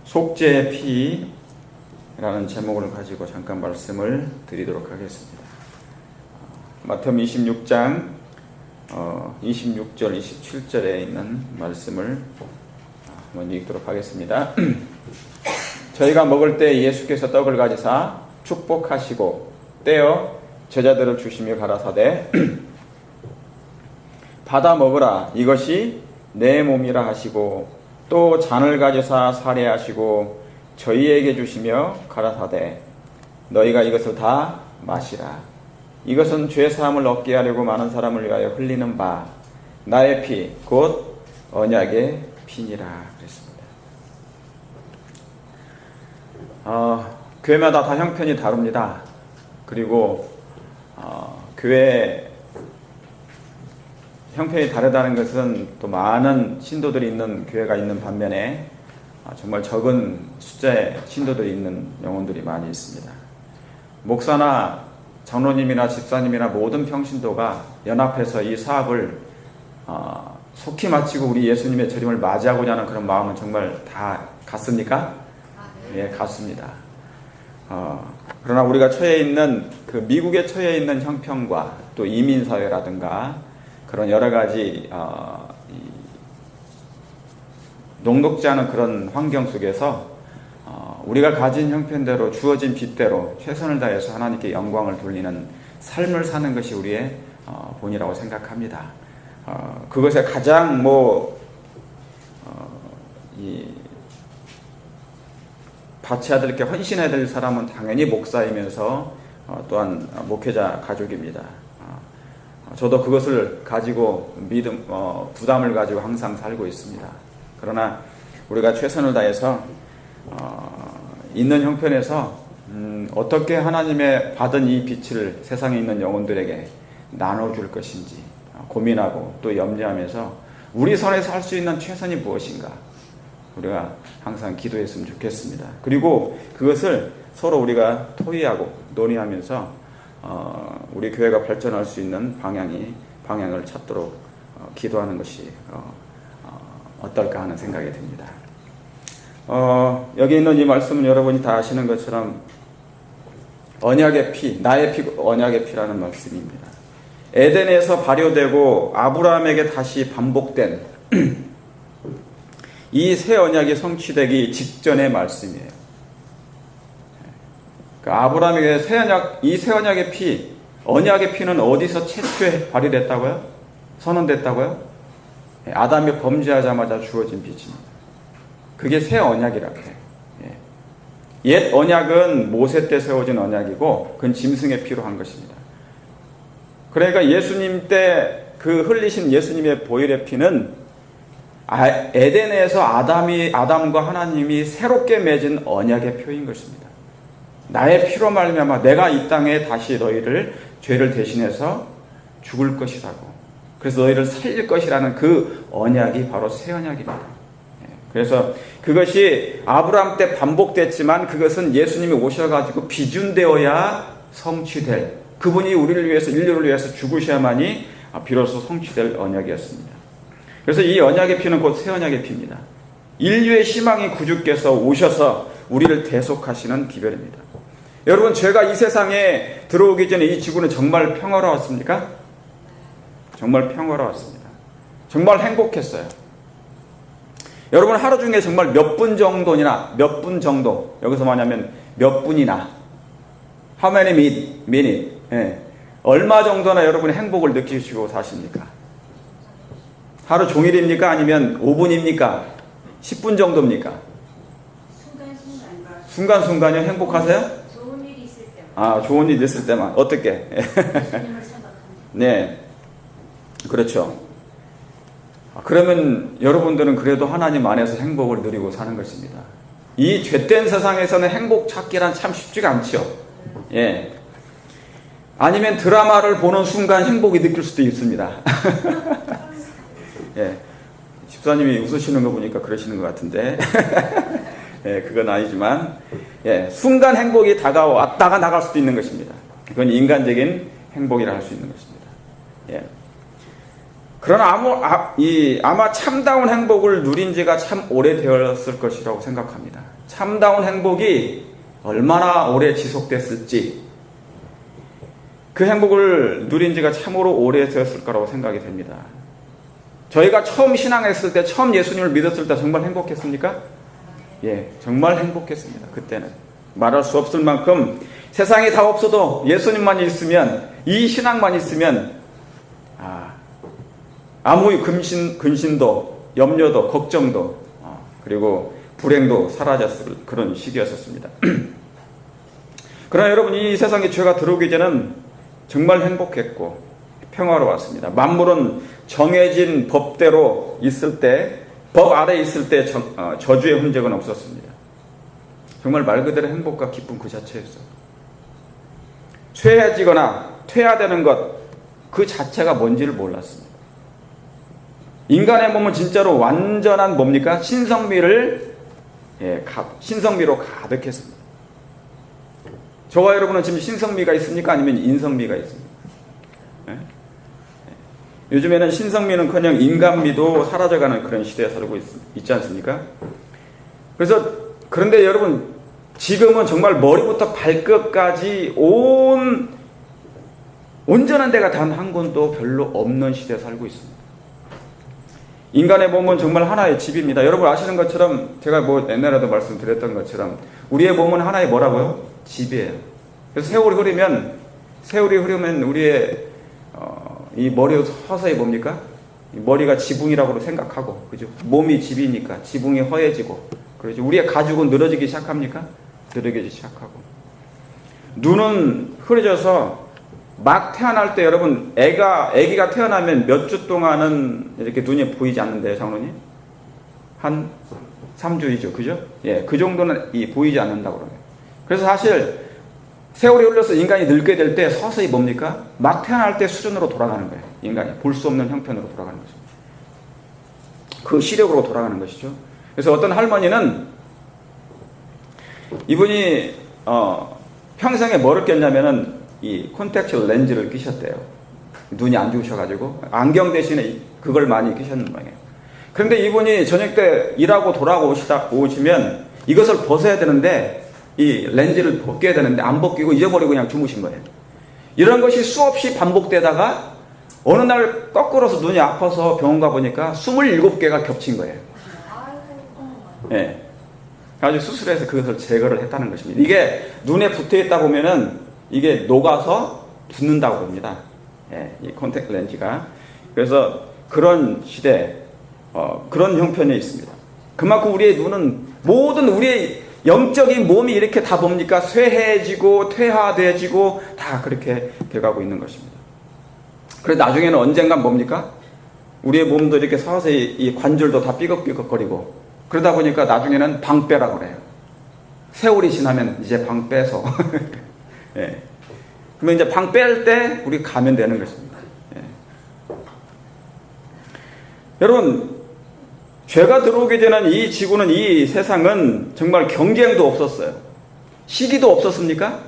속죄의 피라는 제목을 가지고 잠깐 말씀을 드리도록 하겠습니다. 마태복음 26장 26절 27절에 있는 말씀을 먼저 읽도록 하겠습니다. 저희가 먹을 때 예수께서 떡을 가지사 축복하시고 떼어 제자들을 주시며 가라사대 받아 먹으라 이것이 내 몸이라 하시고 또 잔을 가지사 살해하시고 저희에게 주시며 가라사대 너희가 이것을 다 마시라 이것은 죄사함을 얻게 하려고 많은 사람을 위하여 흘리는 바 나의 피 곧 언약의 피니라 그랬습니다. 교회마다 다 형편이 다릅니다. 그리고 교회 형편이 다르다는 것은 또 많은 신도들이 있는 교회가 있는 반면에 정말 적은 숫자의 신도들이 있는 영혼들이 많이 있습니다. 목사나 장로님이나 집사님이나 모든 평신도가 연합해서 이 사업을 속히 마치고 우리 예수님의 재림을 맞이하고자 하는 그런 마음은 정말 다 같습니까? 네, 같습니다. 그러나 우리가 처해 있는 그 미국에 처해 있는 형편과 또 이민 사회라든가 그런 여러 가지 녹록지 않은 그런 환경 속에서 우리가 가진 형편대로 주어진 빚대로 최선을 다해서 하나님께 영광을 돌리는 삶을 사는 것이 우리의 본이라고 생각합니다. 그것에 가장 바쳐야 될 게 헌신해야 될 사람은 당연히 목사이면서 또한 목회자 가족입니다. 저도 그것을 가지고 부담을 가지고 항상 살고 있습니다. 그러나 우리가 최선을 다해서 있는 형편에서 어떻게 하나님의 받은 이 빛을 세상에 있는 영혼들에게 나눠줄 것인지 고민하고 또 염려하면서 우리 선에서 할 수 있는 최선이 무엇인가 우리가 항상 기도했으면 좋겠습니다. 그리고 그것을 서로 우리가 토의하고 논의하면서 우리 교회가 발전할 수 있는 방향을 찾도록 기도하는 것이 어떨까 하는 생각이 듭니다. 여기 있는 이 말씀은 여러분이 다 아시는 것처럼 언약의 피, 나의 피, 언약의 피라는 말씀입니다. 에덴에서 발효되고 아브라함에게 다시 반복된 이 새 언약이 성취되기 직전의 말씀이에요. 아브라함에게 이 새 언약의 피, 언약의 피는 어디서 최초에 발휘됐다고요? 선언됐다고요? 아담이 범죄하자마자 주어진 빛입니다. 그게 새 언약이라고 해요. 옛 언약은 모세 때 세워진 언약이고 그건 짐승의 피로 한 것입니다. 그러니까 예수님 때 그 흘리신 예수님의 보혈의 피는 에덴에서 아담과 하나님이 새롭게 맺은 언약의 표인 것입니다. 나의 피로 말미암아 내가 이 땅에 다시 너희를 죄를 대신해서 죽을 것이라고 그래서 너희를 살릴 것이라는 그 언약이 바로 새 언약입니다. 그래서 그것이 아브라함 때 반복됐지만 그것은 예수님이 오셔가지고 비준되어야 성취될 그분이 우리를 위해서 인류를 위해서 죽으셔야만이 비로소 성취될 언약이었습니다. 그래서 이 언약의 피는 곧 새 언약의 피입니다. 인류의 희망이 구주께서 오셔서 우리를 대속하시는 기별입니다. 여러분 죄가 이 세상에 들어오기 전에 이 지구는 정말 평화로웠습니까? 정말 평화로웠습니다. 정말 행복했어요. 여러분 하루 중에 정말 몇 분 정도 여기서 뭐냐면 몇 분이나 how many minute 얼마 정도나 여러분이 행복을 느끼시고 사십니까? 하루 종일입니까? 아니면 5분입니까? 10분 정도입니까? 순간순간이요? 행복하세요? 좋은 일이 있을 때만. 좋은 일 있을 때만. 어떻게? 네. 그렇죠. 그러면 여러분들은 그래도 하나님 안에서 행복을 누리고 사는 것입니다. 이 죄된 세상에서는 행복 찾기란 참 쉽지가 않죠. 예. 아니면 드라마를 보는 순간 행복이 느낄 수도 있습니다. 예. 집사님이 웃으시는 거 보니까 그러시는 것 같은데. 예, 그건 아니지만, 예, 순간 행복이 다가왔다가 나갈 수도 있는 것입니다. 그건 인간적인 행복이라 할 수 있는 것입니다. 예. 그러나 아마 참다운 행복을 누린 지가 참 오래되었을 것이라고 생각합니다. 참다운 행복이 얼마나 오래 지속됐을지, 그 행복을 누린 지가 참으로 오래되었을 거라고 생각이 됩니다. 저희가 처음 신앙했을 때, 처음 예수님을 믿었을 때 정말 행복했습니까? 예, 정말 행복했습니다. 그때는 말할 수 없을 만큼 세상이 다 없어도 예수님만 있으면, 이 신앙만 있으면 아무 근심도, 염려도, 걱정도, 그리고 불행도 사라졌을 그런 시기였었습니다. 그러나 여러분, 이 세상에 죄가 들어오기 전에는 정말 행복했고 평화로웠습니다. 만물은 정해진 법대로 있을 때, 법 아래 있을 때 저주의 흔적은 없었습니다. 정말 말 그대로 행복과 기쁨 그 자체였어요. 쇠해지거나 퇴화되는 것 그 자체가 뭔지를 몰랐습니다. 인간의 몸은 진짜로 완전한 뭡니까? 신성미로 가득했습니다. 저와 여러분은 지금 신성미가 있습니까? 아니면 인성미가 있습니까? 요즘에는 신성미는커녕 인간미도 사라져가는 그런 시대에 살고 있지 않습니까? 그런데 여러분, 지금은 정말 머리부터 발끝까지 온전한 데가 단 한 군도 별로 없는 시대에 살고 있습니다. 인간의 몸은 정말 하나의 집입니다. 여러분 아시는 것처럼, 제가 옛날에도 말씀드렸던 것처럼 우리의 몸은 하나의 뭐라고요? 집이에요. 그래서 세월이 흐르면 우리의 이 머리도 서서히 뭡니까? 머리가 지붕이라고 생각하고, 그죠? 몸이 집이니까 지붕이 허해지고, 그렇죠? 우리의 가죽은 늘어지기 시작합니까? 늘어지기 시작하고, 눈은 흐려져서 막 태어날 때, 여러분, 아기가 태어나면 몇 주 동안은 이렇게 눈이 보이지 않는데요, 장로님? 한 3주이죠, 그죠? 예, 그 정도는 보이지 않는다고 그러네요. 그래서 사실 세월이 흘러서 인간이 늙게 될 때 서서히 뭡니까? 막 태어날 때 수준으로 돌아가는 거예요. 인간이 볼 수 없는 형편으로 돌아가는 거죠. 그 시력으로 돌아가는 것이죠. 그래서 어떤 할머니는 이분이 평생에 뭐를 꼈냐면은 이 콘택트 렌즈를 끼셨대요. 눈이 안 좋으셔가지고 안경 대신에 그걸 많이 끼셨는 모양이에요. 그런데 이분이 저녁 때 일하고 오시면 이것을 벗어야 되는데, 이 렌즈를 벗겨야 되는데 안 벗기고 잊어버리고 그냥 주무신 거예요. 이런 것이 수없이 반복되다가 어느 날 거꾸로서 눈이 아파서 병원 가보니까 27개가 겹친 거예요. 예. 그래서 수술해서 그것을 제거를 했다는 것입니다. 이게 눈에 붙어 있다 보면은 이게 녹아서 붓는다고 합니다. 예, 이 콘택트 렌즈가. 그래서 그런 시대, 그런 형편에 있습니다. 그만큼 우리의 눈은, 모든 우리의 영적인 몸이 이렇게 다 뭡니까? 쇠해지고 퇴화되어지고 다 그렇게 돼가고 있는 것입니다. 그래서 나중에는 언젠간 뭡니까? 우리의 몸도 이렇게 서서히 이 관절도 다 삐걱삐걱거리고, 그러다 보니까 나중에는 방빼라고 그래요. 세월이 지나면 이제 방 빼서 예. 그러면 이제 방 뺄 때 우리 가면 되는 것입니다. 예. 여러분, 죄가 들어오기 전에 이 지구는, 이 세상은 정말 경쟁도 없었어요. 시기도 없었습니까?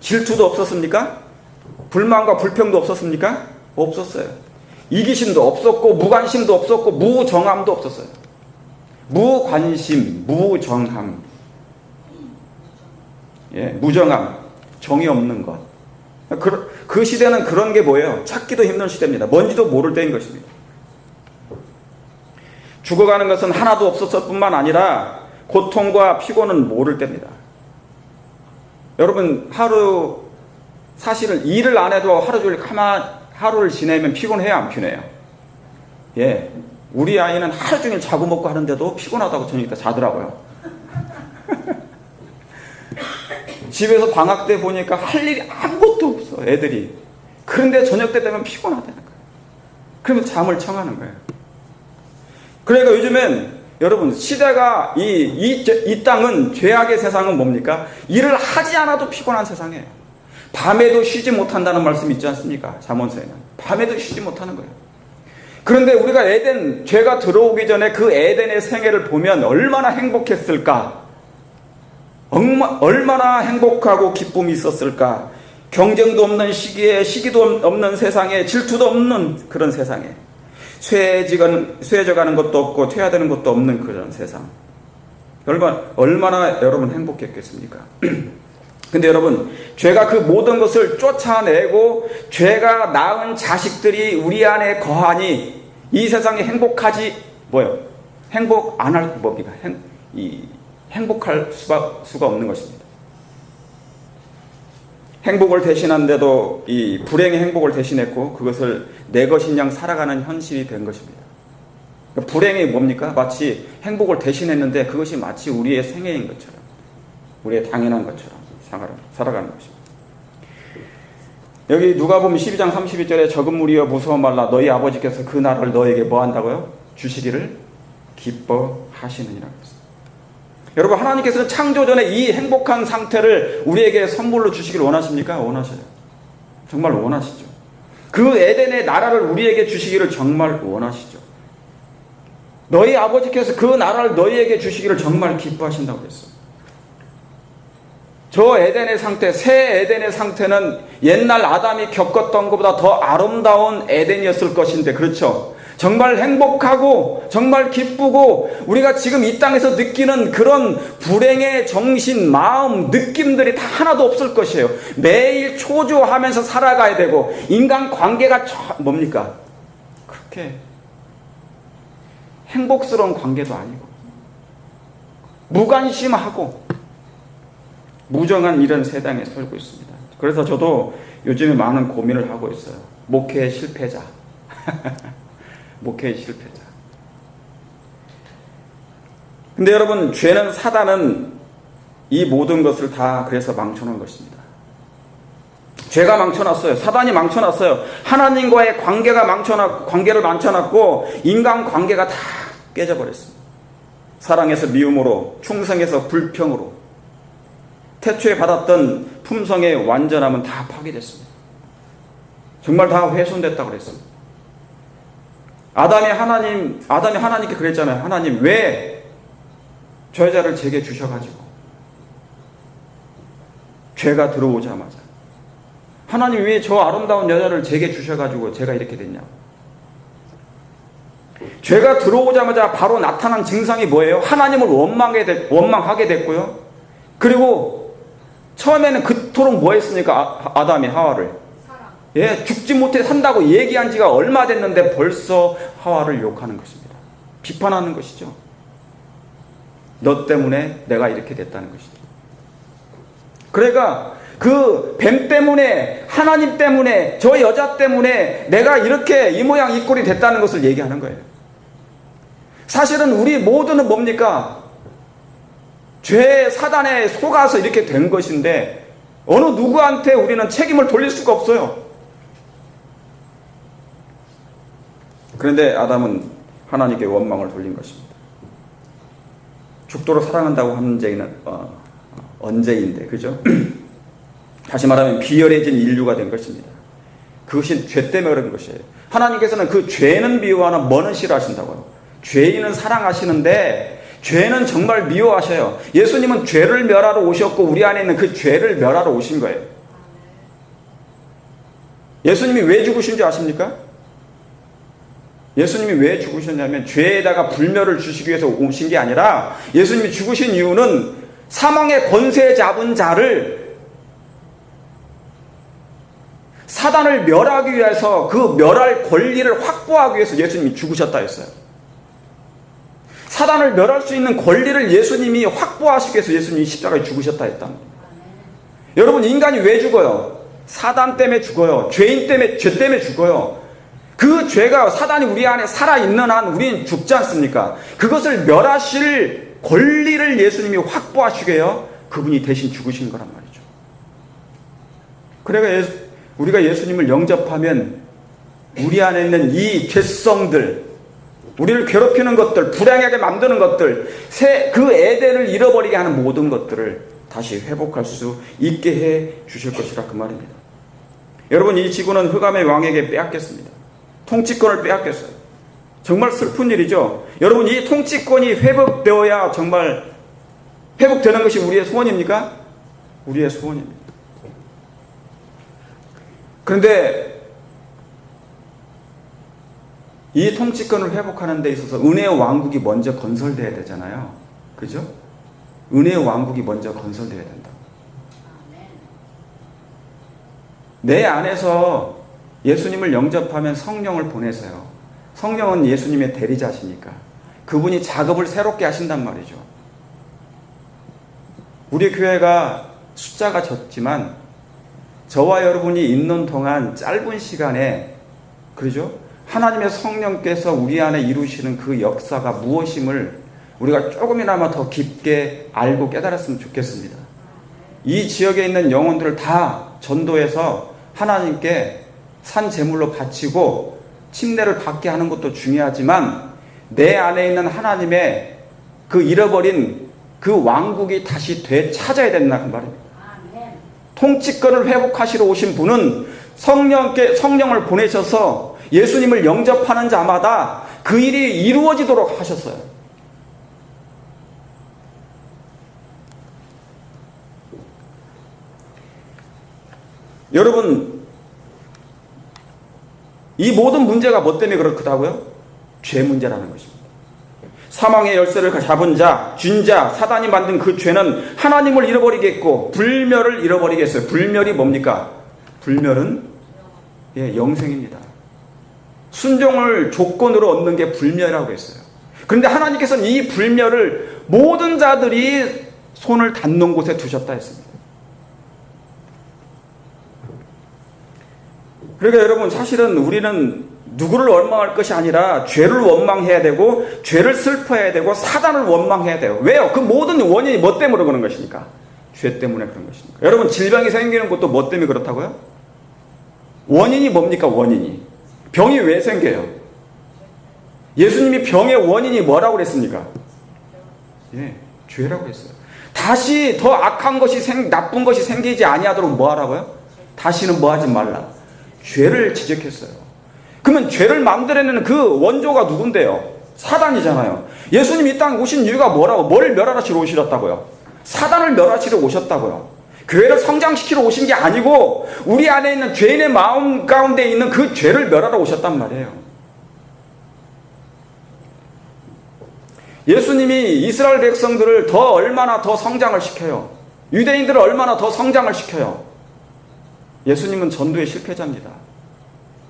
질투도 없었습니까? 불만과 불평도 없었습니까? 없었어요. 이기심도 없었고, 무관심도 없었고, 무정함도 없었어요. 무관심, 무정함, 예, 무정함, 정이 없는 것. 그 시대는 그런 게 뭐예요? 찾기도 힘든 시대입니다. 뭔지도 모를 때인 것입니다. 죽어가는 것은 하나도 없었을 뿐만 아니라 고통과 피곤은 모를 때입니다. 여러분, 사실은 일을 안 해도 하루 종일 하루를 지내면 피곤해요, 안 피곤해요? 예, 우리 아이는 하루 종일 자고 먹고 하는데도 피곤하다고 저녁 때 자더라고요. 집에서 방학 때 보니까 할 일이 아무것도 없어, 애들이. 그런데 저녁 때 되면 피곤하다는 거예요. 그러면 잠을 청하는 거예요. 그러니까 요즘엔 여러분, 시대가 이 땅은, 죄악의 세상은 뭡니까? 일을 하지 않아도 피곤한 세상이에요. 밤에도 쉬지 못한다는 말씀이 있지 않습니까? 잠언서에는. 밤에도 쉬지 못하는 거예요. 그런데 우리가 죄가 들어오기 전에 그 에덴의 생애를 보면 얼마나 행복했을까? 얼마나 행복하고 기쁨이 있었을까? 경쟁도 없는 시기에, 시기도 없는 세상에, 질투도 없는 그런 세상에, 쇠해져가는 것도 없고 퇴화되는 것도 없는 그런 세상. 얼마나 여러분 행복했겠습니까? 근데 여러분, 죄가 그 모든 것을 쫓아내고 죄가 낳은 자식들이 우리 안에 거하니 이 세상이 행복 안 할 뭡니까? 행복할 수가 없는 것입니다. 행복을 대신한데도 이 불행의 행복을 대신했고 그것을 내 것인 양 살아가는 현실이 된 것입니다. 그러니까 불행이 뭡니까? 마치 행복을 대신했는데 그것이 마치 우리의 생애인 것처럼, 우리의 당연한 것처럼 살아가는 것입니다. 여기 누가복음 12장 32절에 적은 무리여 무서워 말라 너희 아버지께서 그 나라를 너에게 뭐 한다고요? 주시기를 기뻐하시느니라. 여러분, 하나님께서는 창조전에 이 행복한 상태를 우리에게 선물로 주시기를 원하십니까? 원하셔요. 정말 원하시죠. 그 에덴의 나라를 우리에게 주시기를 정말 원하시죠. 너희 아버지께서 그 나라를 너희에게 주시기를 정말 기뻐하신다고 했어요. 저 에덴의 상태, 새 에덴의 상태는 옛날 아담이 겪었던 것보다 더 아름다운 에덴이었을 것인데, 그렇죠? 정말 행복하고 정말 기쁘고 우리가 지금 이 땅에서 느끼는 그런 불행의 정신, 마음, 느낌들이 다 하나도 없을 것이에요. 매일 초조하면서 살아가야 되고 인간 관계가 뭡니까? 그렇게 행복스러운 관계도 아니고 무관심하고 무정한 이런 세상에 살고 있습니다. 그래서 저도 요즘에 많은 고민을 하고 있어요. 목회의 실패자. 목회의 실패자. 근데 여러분, 죄는, 사단은 이 모든 것을 다 그래서 망쳐놓은 것입니다. 죄가 망쳐놨어요. 사단이 망쳐놨어요. 하나님과의 관계를 망쳐놨고 인간 관계가 다 깨져버렸습니다. 사랑에서 미움으로, 충성에서 불평으로, 태초에 받았던 품성의 완전함은 다 파괴됐습니다. 정말 다 훼손됐다고 그랬습니다. 아담이 하나님께 그랬잖아요. 하나님, 왜 저 여자를 제게 주셔가지고 죄가 들어오자마자 하나님 왜 저 아름다운 여자를 제게 주셔가지고 제가 이렇게 됐냐고. 죄가 들어오자마자 바로 나타난 증상이 뭐예요? 하나님을 원망하게 됐고요. 그리고 처음에는 그토록 뭐 했습니까? 아담이 하와를 죽지 못해 산다고 얘기한 지가 얼마 됐는데 벌써 하와를 욕하는 것입니다. 비판하는 것이죠. 너 때문에 내가 이렇게 됐다는 것이죠. 그러니까 그 뱀 때문에, 하나님 때문에, 저 여자 때문에 내가 이렇게 이 모양 이 꼴이 됐다는 것을 얘기하는 거예요. 사실은 우리 모두는 뭡니까? 죄, 사단에 속아서 이렇게 된 것인데 어느 누구한테 우리는 책임을 돌릴 수가 없어요. 그런데 아담은 하나님께 원망을 돌린 것입니다. 죽도록 사랑한다고 하는 죄는 언제인데, 그죠? 다시 말하면 비열해진 인류가 된 것입니다. 그것이 죄 때문에 그런 것이에요. 하나님께서는 그 죄는 미워하나 뭐는 싫어하신다고요. 죄인은 사랑하시는데 죄는 정말 미워하셔요. 예수님은 죄를 멸하러 오셨고 우리 안에 있는 그 죄를 멸하러 오신 거예요. 예수님이 왜 죽으신 줄 아십니까? 예수님이 왜 죽으셨냐면 죄에다가 불멸을 주시기 위해서 오신 게 아니라, 예수님이 죽으신 이유는 사망의 권세 잡은 자를, 사단을 멸하기 위해서 그 멸할 권리를 확보하기 위해서 예수님이 죽으셨다 했어요. 사단을 멸할 수 있는 권리를 예수님이 확보하시기 위해서 예수님이 십자가에 죽으셨다 했다. 여러분, 인간이 왜 죽어요? 사단 때문에 죽어요. 죄인 때문에, 죄 때문에 죽어요. 그 죄가, 사단이 우리 안에 살아있는 한 우리는 죽지 않습니까? 그것을 멸하실 권리를 예수님이 확보하시게요. 그분이 대신 죽으신 거란 말이죠. 그러니까 우리가 예수님을 영접하면 우리 안에 있는 이 죄성들, 우리를 괴롭히는 것들, 불행하게 만드는 것들, 그 에덴을 잃어버리게 하는 모든 것들을 다시 회복할 수 있게 해 주실 것이라 그 말입니다. 여러분, 이 지구는 흑암의 왕에게 빼앗겼습니다. 통치권을 빼앗겼어요. 정말 슬픈 일이죠. 여러분, 이 통치권이 회복되어야 정말 회복되는 것이 우리의 소원입니까? 우리의 소원입니다. 그런데 이 통치권을 회복하는 데 있어서 은혜의 왕국이 먼저 건설돼야 되잖아요. 그죠? 은혜의 왕국이 먼저 건설돼야 된다. 내 안에서 예수님을 영접하면 성령을 보내세요. 성령은 예수님의 대리자시니까 그분이 작업을 새롭게 하신단 말이죠. 우리 교회가 숫자가 적지만 저와 여러분이 있는 동안 짧은 시간에, 그러죠? 하나님의 성령께서 우리 안에 이루시는 그 역사가 무엇임을 우리가 조금이나마 더 깊게 알고 깨달았으면 좋겠습니다. 이 지역에 있는 영혼들을 다 전도해서 하나님께 산 제물로 바치고 침례를 받게 하는 것도 중요하지만 내 안에 있는 하나님의 그 잃어버린 그 왕국이 다시 되찾아야 된다 그 말입니다. 통치권을 회복하시러 오신 분은 성령을 보내셔서 예수님을 영접하는 자마다 그 일이 이루어지도록 하셨어요. 여러분, 이 모든 문제가 뭐 때문에 그렇다고요? 죄 문제라는 것입니다. 사망의 열쇠를 잡은 자, 쥔 자, 사단이 만든 그 죄는 하나님을 잃어버리겠고 불멸을 잃어버리겠어요. 불멸이 뭡니까? 불멸은 영생입니다. 순종을 조건으로 얻는 게 불멸이라고 했어요. 그런데 하나님께서는 이 불멸을 모든 자들이 손을 닿는 곳에 두셨다 했습니다. 그러니까 여러분, 사실은 우리는 누구를 원망할 것이 아니라 죄를 원망해야 되고 죄를 슬퍼해야 되고 사단을 원망해야 돼요. 왜요? 그 모든 원인이 뭐 때문에 그런 것입니까? 죄 때문에 그런 것입니까? 여러분, 질병이 생기는 것도 뭐 때문에 그렇다고요? 원인이 뭡니까? 원인이. 병이 왜 생겨요? 예수님이 병의 원인이 뭐라고 그랬습니까? 죄라고 했어요. 다시 더 악한 것이 나쁜 것이 생기지 아니하도록 뭐 하라고요? 다시는 뭐 하지 말라. 죄를 지적했어요. 그러면 죄를 만들어내는 그 원조가 누군데요? 사단이잖아요. 예수님 이 땅에 오신 이유가 뭐라고? 뭘 멸하시러 오셨다고요? 사단을 멸하시러 오셨다고요. 교회를 성장시키러 오신 게 아니고 우리 안에 있는 죄인의 마음 가운데 있는 그 죄를 멸하러 오셨단 말이에요. 예수님이 이스라엘 백성들을 얼마나 더 성장을 시켜요? 유대인들을 얼마나 더 성장을 시켜요? 예수님은 전도의 실패자입니다.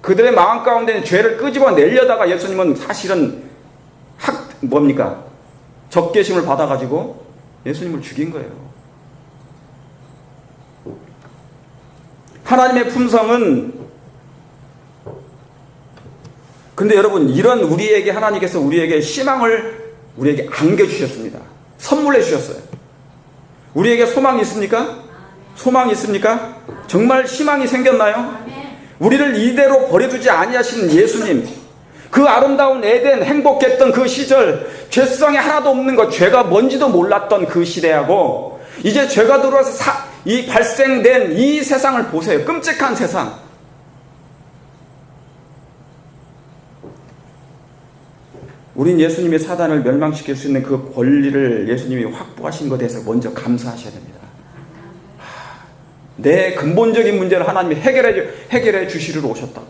그들의 마음 가운데 죄를 끄집어내려다가 예수님은 사실은 적개심을 받아가지고 예수님을 죽인 거예요. 하나님의 품성은, 근데 여러분, 이런 하나님께서 우리에게 희망을 우리에게 안겨주셨습니다. 선물해 주셨어요. 우리에게 소망이 있습니까? 소망이 있습니까? 정말 희망이 생겼나요? 우리를 이대로 버려두지 아니하시는 예수님, 그 아름다운 에덴, 행복했던 그 시절, 죄성이 하나도 없는 것, 죄가 뭔지도 몰랐던 그 시대하고 이제 죄가 들어와서 발생된 이 세상을 보세요. 끔찍한 세상. 우린 예수님의 사단을 멸망시킬 수 있는 그 권리를 예수님이 확보하신 것에 대해서 먼저 감사하셔야 됩니다. 내 근본적인 문제를 하나님이 해결해 주시러 오셨다고.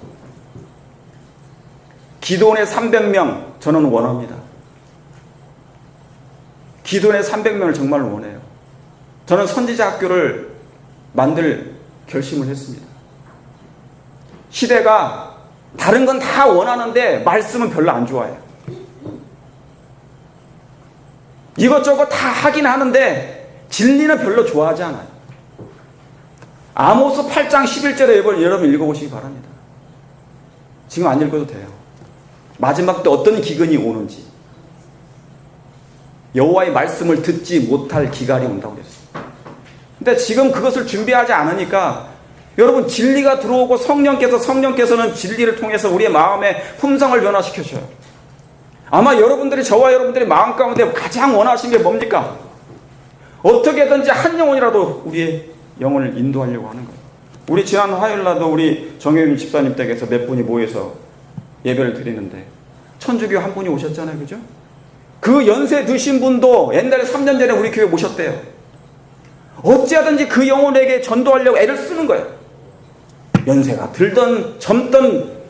기도원의 300명 저는 원합니다. 기도원의 300명을 정말 원해요. 저는 선지자 학교를 만들 결심을 했습니다. 시대가 다른 건 다 원하는데 말씀은 별로 안 좋아해요. 이것저것 다 하긴 하는데 진리는 별로 좋아하지 않아요. 아모스 8장 11절에 여러분 읽어보시기 바랍니다. 지금 안 읽어도 돼요. 마지막 때 어떤 기근이 오는지, 여호와의 말씀을 듣지 못할 기갈이 온다고 그랬어요. 근데 지금 그것을 준비하지 않으니까 여러분, 진리가 들어오고 성령께서는 진리를 통해서 우리의 마음의 품성을 변화시켜줘요. 아마 저와 여러분들이 마음 가운데 가장 원하시는 게 뭡니까? 어떻게든지 한 영혼이라도 우리의 영혼을 인도하려고 하는 거예요. 우리 지난 화요일날도 우리 정혜윤 집사님 댁에서 몇 분이 모여서 예배를 드리는데 천주교 한 분이 오셨잖아요. 그죠? 그 연세 드신 분도 옛날에 3년 전에 우리 교회 모셨대요. 어찌하든지 그 영혼에게 전도하려고 애를 쓰는 거예요. 연세가 들던 젊던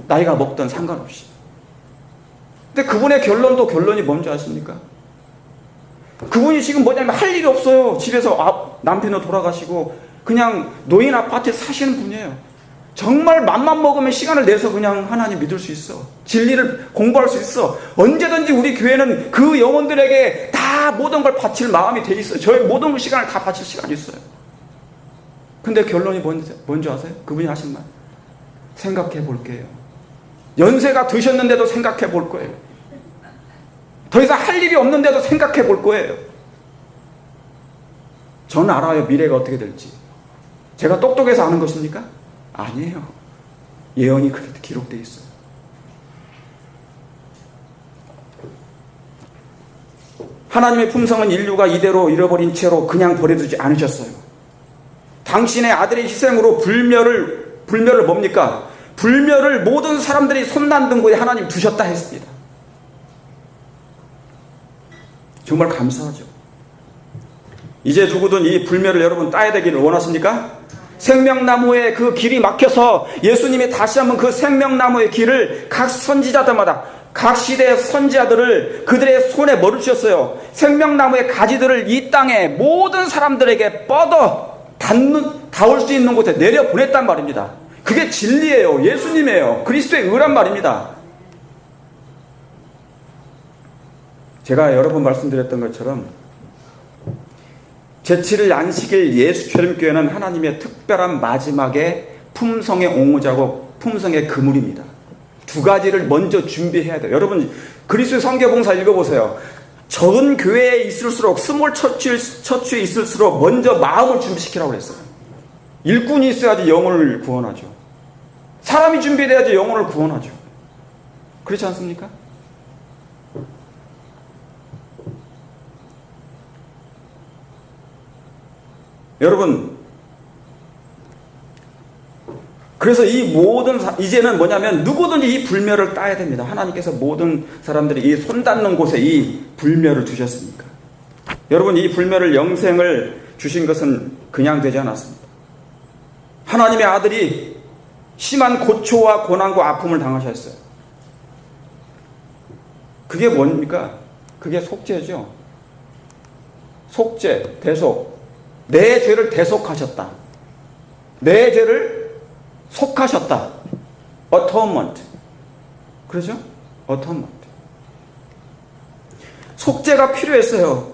나이가 먹든 상관없이. 근데 그분의 결론이 뭔지 아십니까? 그분이 지금 뭐냐면 할 일이 없어요. 집에서 남편은 돌아가시고 그냥 노인 아파트에 사시는 분이에요. 정말 맘만 먹으면 시간을 내서 그냥 하나님 믿을 수 있어. 진리를 공부할 수 있어. 언제든지 우리 교회는 그 영혼들에게 다 모든 걸 바칠 마음이 돼 있어요. 저의 모든 시간을 다 바칠 시간이 있어요. 근데 결론이 뭔지 아세요? 그분이 하신 말. 생각해 볼게요. 연세가 드셨는데도 생각해 볼 거예요. 더 이상 할 일이 없는데도 생각해 볼 거예요. 저는 알아요. 미래가 어떻게 될지. 제가 똑똑해서 아는 것입니까? 아니에요. 예언이 그렇게 기록되어 있어요. 하나님의 품성은 인류가 이대로 잃어버린 채로 그냥 버려두지 않으셨어요. 당신의 아들의 희생으로 불멸을 뭡니까? 불멸을 모든 사람들이 손난 등고에 하나님 두셨다 했습니다. 정말 감사하죠. 이제 누구든 이 불멸을 여러분 따야 되기를 원하십니까? 생명나무의 그 길이 막혀서 예수님이 다시 한번 그 생명나무의 길을 각 선지자들마다 각 시대의 선지자들을 그들의 손에 뭐를 주셨어요? 생명나무의 가지들을 이 땅에 모든 사람들에게 뻗어 닿을 수 있는 곳에 내려보냈단 말입니다. 그게 진리예요. 예수님이에요. 그리스도의 의란 말입니다. 제가 여러 번 말씀드렸던 것처럼 제7일 안식일 예수철림교회는 하나님의 특별한 마지막에 품성의 옹호자고 품성의 그물입니다. 두 가지를 먼저 준비해야 돼요. 여러분 그리스도의 성교봉사 읽어보세요. 적은 교회에 있을수록 스몰 처치에 있을수록 먼저 마음을 준비시키라고 그랬어요. 일꾼이 있어야지 영혼을 구원하죠. 사람이 준비돼야지 영혼을 구원하죠. 그렇지 않습니까? 여러분, 그래서 이제는 뭐냐면 누구든지 이 불멸을 따야 됩니다. 하나님께서 모든 사람들이 이 손 닿는 곳에 이 불멸을 주셨으니까. 여러분, 이 불멸을 영생을 주신 것은 그냥 되지 않았습니다. 하나님의 아들이 심한 고초와 고난과 아픔을 당하셨어요. 그게 뭡니까? 그게 속죄죠. 속죄, 대속. 내 죄를 대속하셨다. 내 죄를 속하셨다. Atonement. 그러죠? Atonement. 속죄가 필요했어요.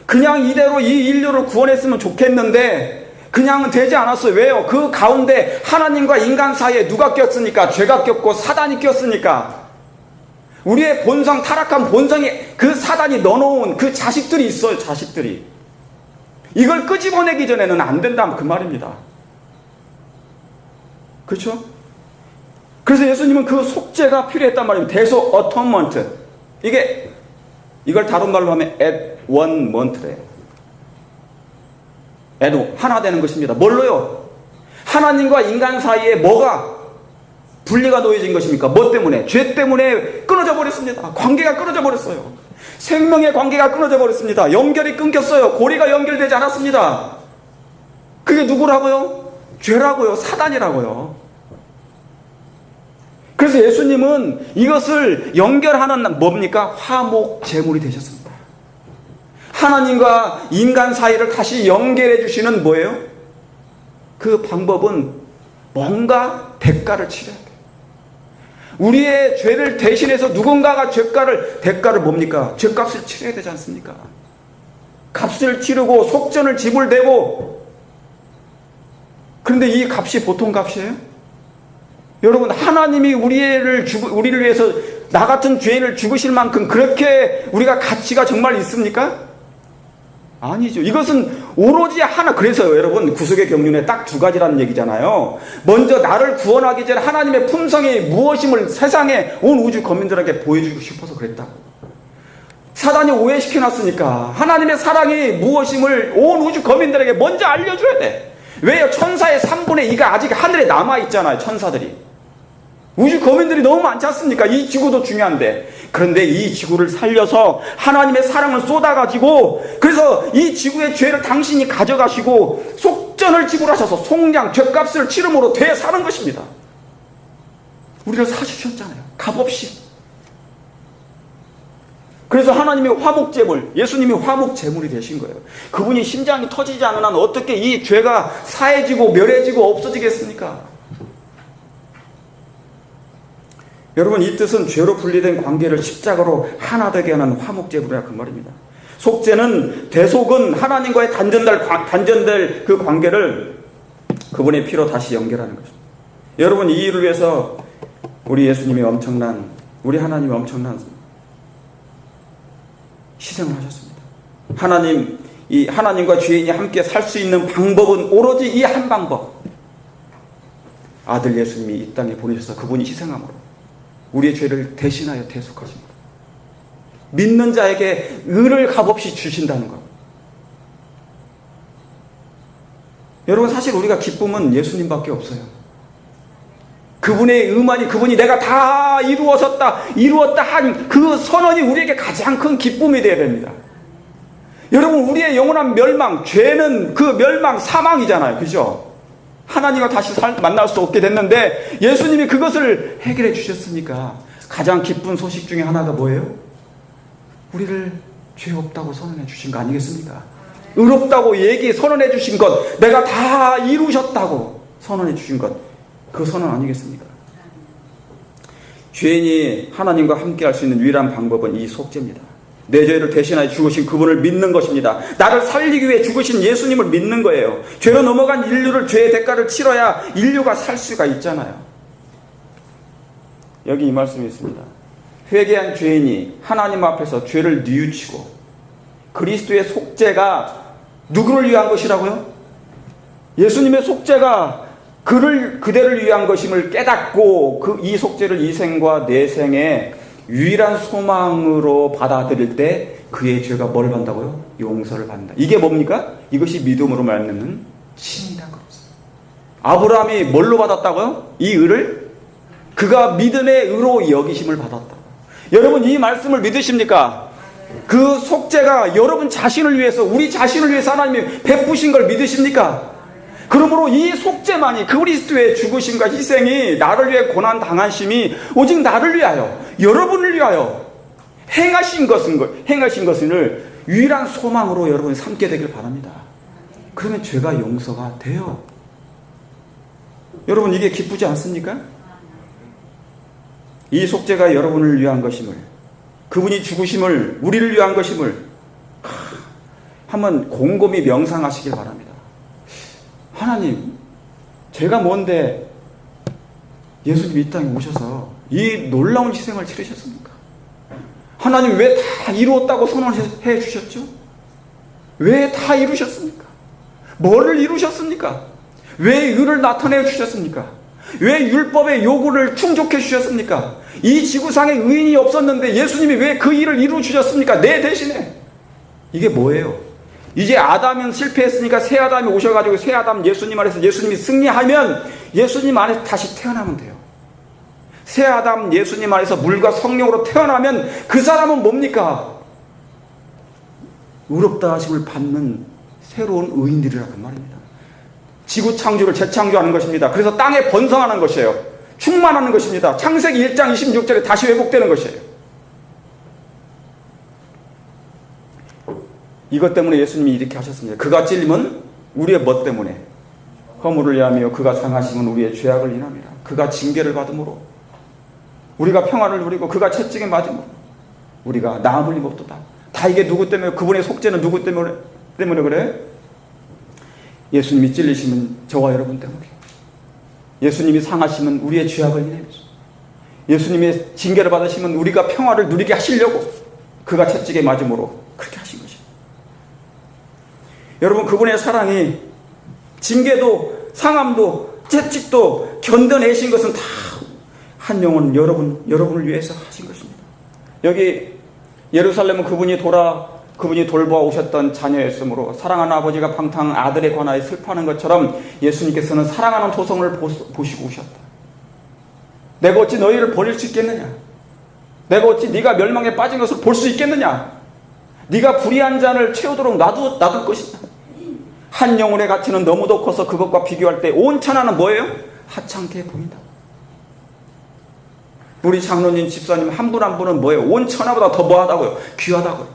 그냥 이대로 이 인류를 구원했으면 좋겠는데 그냥 되지 않았어요. 왜요? 그 가운데 하나님과 인간 사이에 누가 꼈습니까? 죄가 꼈고 사단이 꼈으니까. 우리의 본성, 타락한 본성에 그 사단이 넣어놓은 그 자식들이 있어요. 자식들이. 이걸 끄집어내기 전에는 안 된다 그 말입니다. 그렇죠? 그래서 예수님은 그 속죄가 필요했단 말입니다. 대속 어톤먼트. 이걸 다른 말로 하면 at one month래요. 하나 되는 것입니다. 뭘로요? 하나님과 인간 사이에 뭐가 분리가 놓여진 것입니까? 뭐 때문에? 죄 때문에 끊어져 버렸습니다. 관계가 끊어져 버렸어요. 생명의 관계가 끊어져 버렸습니다. 연결이 끊겼어요. 고리가 연결되지 않았습니다. 그게 누구라고요? 죄라고요. 사단이라고요. 그래서 예수님은 이것을 연결하는 뭡니까? 화목 제물이 되셨습니다. 하나님과 인간 사이를 다시 연결해 주시는 뭐예요? 그 방법은 뭔가 대가를 치러야 돼요. 우리의 죄를 대신해서 누군가가 대가를 뭡니까? 죄값을 치러야 되지 않습니까? 값을 치르고 속전을 지불되고. 그런데 이 값이 보통 값이에요? 여러분, 하나님이 우리를 위해서 나 같은 죄인을 죽으실 만큼 그렇게 우리가 가치가 정말 있습니까? 아니죠. 이것은 오로지 하나. 그래서요, 여러분, 구속의 경륜에 딱 두 가지라는 얘기잖아요. 먼저 나를 구원하기 전에 하나님의 품성이 무엇임을 세상에 온 우주 거민들에게 보여주고 싶어서 그랬다고. 사단이 오해시켜놨으니까 하나님의 사랑이 무엇임을 온 우주 거민들에게 먼저 알려줘야 돼. 왜요? 천사의 3분의 2가 아직 하늘에 남아있잖아요. 천사들이. 우주 거민들이 너무 많지 않습니까? 이 지구도 중요한데. 그런데 이 지구를 살려서 하나님의 사랑을 쏟아가지고, 그래서 이 지구의 죄를 당신이 가져가시고 속전을 지불하셔서 속량, 죄값을 치름으로 되사는 것입니다. 우리를 사주셨잖아요. 값없이. 그래서 하나님이 화목제물, 예수님이 화목제물이 되신 거예요. 그분이 심장이 터지지 않는 한 어떻게 이 죄가 사해지고 멸해지고 없어지겠습니까? 여러분, 이 뜻은 죄로 분리된 관계를 십자가로 하나 되게 하는 화목제물이라 그 말입니다. 속죄는, 대속은 하나님과의 단전될 그 관계를 그분의 피로 다시 연결하는 것입니다. 여러분, 이 일을 위해서 우리 예수님이 우리 하나님이 엄청난 희생을 하셨습니다. 하나님과 죄인이 함께 살 수 있는 방법은 오로지 이 한 방법. 아들 예수님이 이 땅에 보내셔서 그분이 희생함으로 우리의 죄를 대신하여 대속하신 것. 믿는 자에게 의를 값없이 주신다는 것. 여러분, 사실 우리가 기쁨은 예수님밖에 없어요. 그분의 의만이, 그분이 내가 다 이루었다 한 그 선언이 우리에게 가장 큰 기쁨이 되어야 됩니다. 여러분, 우리의 영원한 멸망, 죄는 그 멸망, 사망이잖아요. 그죠? 하나님과 다시 만날 수 없게 됐는데 예수님이 그것을 해결해 주셨으니까 가장 기쁜 소식 중에 하나가 뭐예요? 우리를 죄 없다고 선언해 주신 거 아니겠습니까? 의롭다고 선언해 주신 것, 내가 다 이루셨다고 선언해 주신 것, 그 선언 아니겠습니까? 죄인이 하나님과 함께 할 수 있는 유일한 방법은 이 속죄입니다. 내 죄를 대신하여 죽으신 그분을 믿는 것입니다. 나를 살리기 위해 죽으신 예수님을 믿는 거예요. 죄로 넘어간 인류를 죄의 대가를 치러야 인류가 살 수가 있잖아요. 여기 이 말씀이 있습니다. 회개한 죄인이 하나님 앞에서 죄를 뉘우치고 그리스도의 속죄가 누구를 위한 것이라고요? 예수님의 속죄가 그대를 위한 것임을 깨닫고 이 속죄를 이 생과 내생의 유일한 소망으로 받아들일 때 그의 죄가 뭘 받는다고요? 용서를 받는다. 이게 뭡니까? 이것이 믿음으로 말하는 신이라는 것입니다. 아브라함이 뭘로 받았다고요? 이 의를? 그가 믿음의 의로 여기심을 받았다. 여러분, 이 말씀을 믿으십니까? 그 속죄가 여러분 자신을 위해서, 우리 자신을 위해서 하나님이 베푸신 걸 믿으십니까? 그러므로 이 속죄만이, 그리스도의 죽으심과 희생이, 나를 위해 고난 당하심이 오직 나를 위하여, 여러분을 위하여 행하신 것을 유일한 소망으로 여러분이 삼게 되길 바랍니다. 그러면 죄가 용서가 돼요. 여러분, 이게 기쁘지 않습니까? 이 속죄가 여러분을 위한 것임을, 그분이 죽으심을, 우리를 위한 것임을 한번 곰곰이 명상하시길 바랍니다. 하나님, 제가 뭔데 예수님이 이 땅에 오셔서 이 놀라운 희생을 치르셨습니까? 하나님, 왜 다 이루었다고 선언해 주셨죠? 왜 다 이루셨습니까? 뭐를 이루셨습니까? 왜 의를 나타내 주셨습니까? 왜 율법의 요구를 충족해 주셨습니까? 이 지구상에 의인이 없었는데 예수님이 왜 그 일을 이루 주셨습니까? 내 대신에. 이게 뭐예요? 이제 아담은 실패했으니까 새 아담이 오셔가지고 새 아담 예수님 안에서 예수님이 승리하면 예수님 안에서 다시 태어나면 돼요. 새 아담 예수님 안에서 물과 성령으로 태어나면 그 사람은 뭡니까? 의롭다 하심을 받는 새로운 의인들이라고 말입니다. 지구 창조를 재창조하는 것입니다. 그래서 땅에 번성하는 것이에요. 충만하는 것입니다. 창세기 1장 26절에 다시 회복되는 것이에요. 이것 때문에 예수님이 이렇게 하셨습니다. 그가 찔림은 우리의 뭐 때문에? 허물을 위하며 그가 상하심은 우리의 죄악을 인함이라. 그가 징계를 받음으로 우리가 평안을 누리고 그가 채찍에 맞음으로 우리가 나음을 입었도다. 다 이게 누구 때문에? 그분의 속죄는 누구 때문에 그래? 예수님이 찔리시면 저와 여러분 때문에, 예수님이 상하시면 우리의 죄악을 인해서, 예수님의 징계를 받으시면 우리가 평화를 누리게 하시려고 그가 채찍에 맞음으로 그렇게 하신 것입니다. 여러분, 그분의 사랑이 징계도 상함도 채찍도 견뎌내신 것은 다 한 영혼 여러분을 위해서 하신 것입니다. 여기 예루살렘은 그분이 돌보아 오셨던 자녀였으므로 사랑하는 아버지가 방탕 아들에 관하여 슬퍼하는 것처럼 예수님께서는 사랑하는 도성을 보시고 오셨다. 내가 어찌 너희를 버릴 수 있겠느냐? 내가 어찌 네가 멸망에 빠진 것을 볼 수 있겠느냐? 네가 불의한 잔을 채우도록 놔둘 것이다. 한 영혼의 가치는 너무도 커서 그것과 비교할 때 온 천하는 뭐예요? 하찮게 보인다. 우리 장로님, 집사님 한 분 한 분은 뭐예요? 온 천하보다 더 뭐하다고요? 귀하다고요.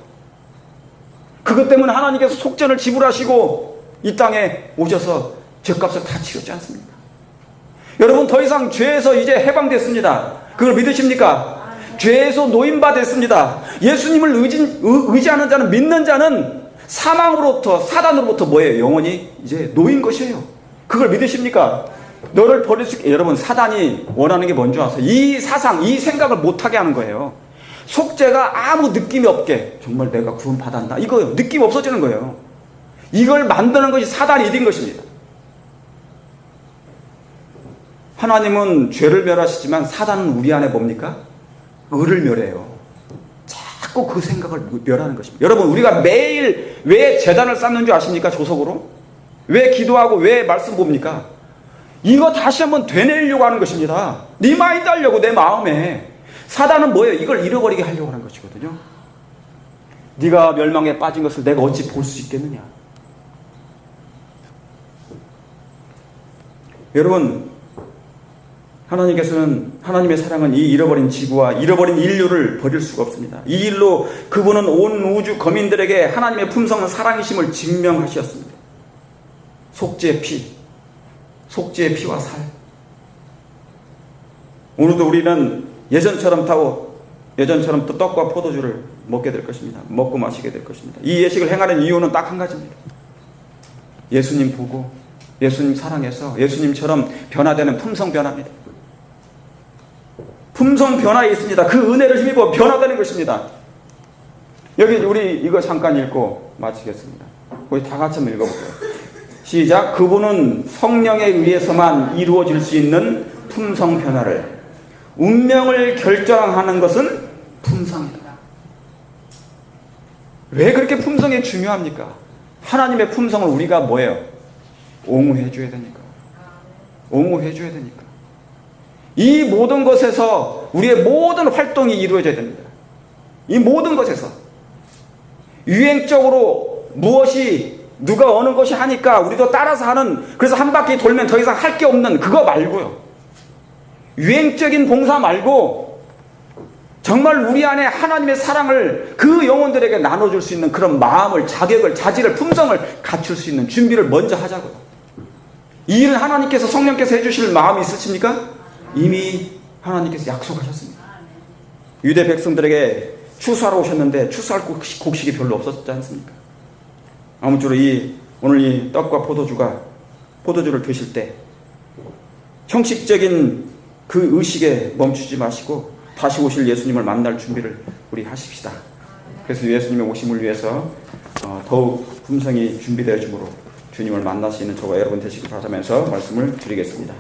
그것 때문에 하나님께서 속전을 지불하시고 이 땅에 오셔서 죄값을 다 치렀지 않습니까? 여러분, 더 이상 죄에서 이제 해방됐습니다. 그걸 믿으십니까? 죄에서 노인바 됐습니다. 예수님을 의지하는 자는, 믿는 자는 사망으로부터, 사단으로부터 뭐예요? 영원히 이제 놓인 것이에요. 그걸 믿으십니까? 너를 버릴 수 있게. 여러분, 사단이 원하는 게 뭔지 아세요? 이 사상, 이 생각을 못하게 하는 거예요. 속죄가 아무 느낌이 없게, 정말 내가 구원 받았나, 이거요. 느낌 없어지는 거예요. 이걸 만드는 것이 사단이 일인 것입니다. 하나님은 죄를 멸하시지만 사단은 우리 안에 뭡니까? 의를 멸해요. 자꾸 그 생각을 멸하는 것입니다. 여러분, 우리가 매일 왜 제단을 쌓는 줄 아십니까? 조석으로? 왜 기도하고 왜 말씀 봅니까? 이거 다시 한번 되뇌려고 하는 것입니다. 네 마인드 하려고, 내 마음에. 사단은 뭐예요? 이걸 잃어버리게 하려고 하는 것이거든요. 네가 멸망에 빠진 것을 내가 어찌 볼 수 있겠느냐. 여러분, 하나님께서는, 하나님의 사랑은 이 잃어버린 지구와 잃어버린 인류를 버릴 수가 없습니다. 이 일로 그분은 온 우주 거민들에게 하나님의 품성은 사랑이심을 증명하셨습니다. 속죄의 피, 속죄의 피와 살. 오늘도 우리는 예전처럼 또 떡과 포도주를 먹게 될 것입니다. 먹고 마시게 될 것입니다. 이 예식을 행하는 이유는 딱 한 가지입니다. 예수님 보고, 예수님 사랑해서 예수님처럼 변화되는 품성 변화입니다. 품성 변화에 있습니다. 그 은혜를 힘입어 변화되는 것입니다. 여기 우리 이거 잠깐 읽고 마치겠습니다. 우리 다 같이 한번 읽어볼게요. 시작. 그분은 성령에 의해서만 이루어질 수 있는 품성 변화를, 운명을 결정하는 것은 품성이다. 왜 그렇게 품성이 중요합니까? 하나님의 품성을 우리가 뭐예요? 옹호해줘야 되니까. 옹호해줘야 되니까. 이 모든 것에서 우리의 모든 활동이 이루어져야 됩니다. 이 모든 것에서. 유행적으로 무엇이, 누가 어느 것이 하니까 우리도 따라서 하는, 그래서 한 바퀴 돌면 더 이상 할 게 없는 그거 말고요. 유행적인 봉사 말고 정말 우리 안에 하나님의 사랑을 그 영혼들에게 나눠줄 수 있는 그런 마음을, 자격을, 자질을, 품성을 갖출 수 있는 준비를 먼저 하자고요. 이 일은 하나님께서, 성령께서 해주실 마음이 있으십니까? 이미 하나님께서 약속하셨습니다. 유대 백성들에게 추수하러 오셨는데 추수할 곡식이 별로 없었지 않습니까? 아무쪼록 오늘 이 떡과 포도주를 드실 때 형식적인 그 의식에 멈추지 마시고 다시 오실 예수님을 만날 준비를 우리 하십시다. 그래서 예수님의 오심을 위해서 더욱 품성이 준비되어 주므로 주님을 만날 수 있는 저와 여러분 되시길 바라면서 말씀을 드리겠습니다.